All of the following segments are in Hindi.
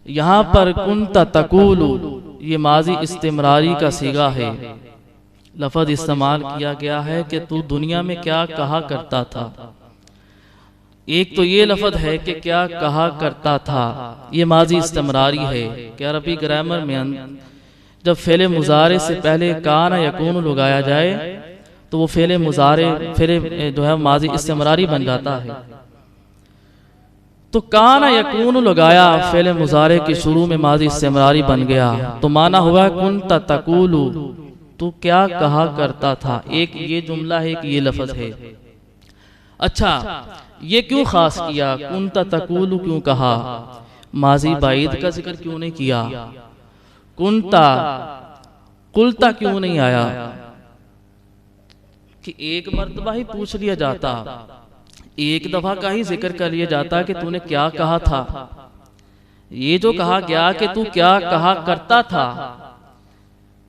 यहाँ पर कुंता तकूलु ये माजी इस्तिमरारी का सीगा है, लफ्ज़ इस्तेमाल किया गया है कि तू दुनिया में क्या कहा करता था। एक तो ये लफ्ज़ है कि क्या कहा करता था, ये माजी इस्तिमरारी है कि अरबी ग्रामर में जब फ़ेल मुज़ारे से पहले कान यकून लगाया जाए तो वो फ़ेल मुज़ारे फिर जो है माजी इस्तिमरारी बन जाता है। तो कान यकून लगाया फ़ेल मुज़ारे के शुरू में माजी इस्तिमरारी बन गया, तो माना हुआ कुंता तकूलु तू क्या कहा करता था। एक ये जुमला है, एक ये लफ्ज़ है। अच्छा, ये क्यों खास किया, कुंता तकूलु क्यों कहा, माजी बाइद का जिक्र क्यों नहीं किया, कुंता कुलता क्यों नहीं आया कि एक मर्तबा ही पूछ लिया जाता, एक दफा का ही जिक्र कर लिया जाता कि तूने क्या कहा था। ये जो कहा गया कि तू क्या कहा करता था,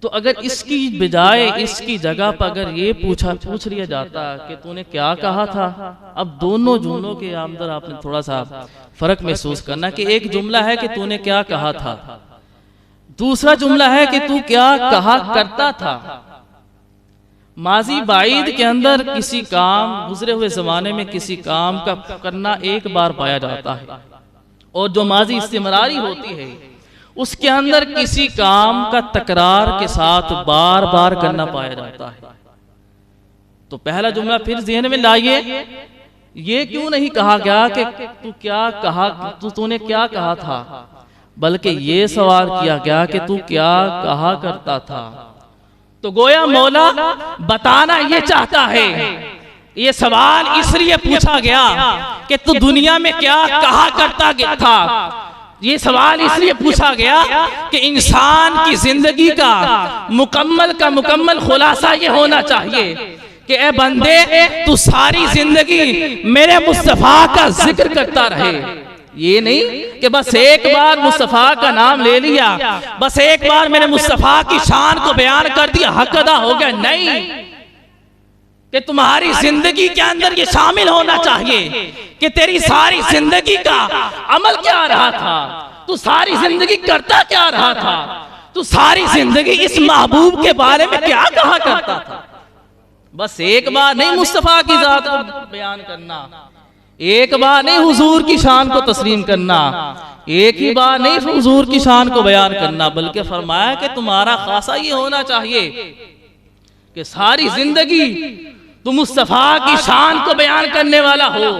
तो अगर इसकी बजाय इसकी जगह पर अगर ये पूछ लिया जाता कि तूने क्या कहा था। अब दोनों जुमलों के अंदर आपने थोड़ा सा फर्क महसूस करना कि एक जुमला है कि तूने क्या कहा था, दूसरा जुमला है कि तू क्या कहा करता था। माजी बाइद के अंदर किसी काम, गुजरे हुए जमाने में किसी काम का करना एक बार पाया जाता है, और जो माजी इस्तिमरारी होती है उसके अंदर किसी काम का तकरार के साथ बार बार करना पाया जाता है। तो पहला जुमला फिर ज़हन में लाइए, ये क्यों नहीं कहा गया कि तू क्या कहा, तूने क्या कहा था, बल्कि ये सवाल किया गया कि तू क्या कहा करता था। तो गोया मौला बताना ये चाहता है, ये सवाल इसलिए पूछा गया कि तू दुनिया में क्या कहा करता था। ये सवाल इसलिए पूछा गया कि इंसान की जिंदगी का मुकम्मल खुलासा ये होना चाहिए कि ए बंदे तू सारी जिंदगी मेरे मुस्तफा का जिक्र करता रहे। ये नहीं कि बस एक बार मुस्तफा का नाम ले लिया, बस एक बार मेरे मुस्तफा की शान को बयान कर दिया, हक अदा हो गया। नहीं, कि तुम्हारी जिंदगी के अंदर ये शामिल होना चाहिए कि तेरी सारी जिंदगी का अमल क्या रहा था, तू सारी जिंदगी करता क्या रहा था, तू सारी जिंदगी इस महबूब के बारे में क्या कहा करता था। बस एक बार नहीं मुस्तफा की जात को बयान करना, एक बार नहीं हुजूर की शान को तस्लीम करना, एक ही बार नहीं हुजूर की शान को बयान करना, बल्कि फरमाया कि तुम्हारा खासा ये होना चाहिए कि सारी जिंदगी तुम मुस्तफा की शान को बयान करने वाला हो।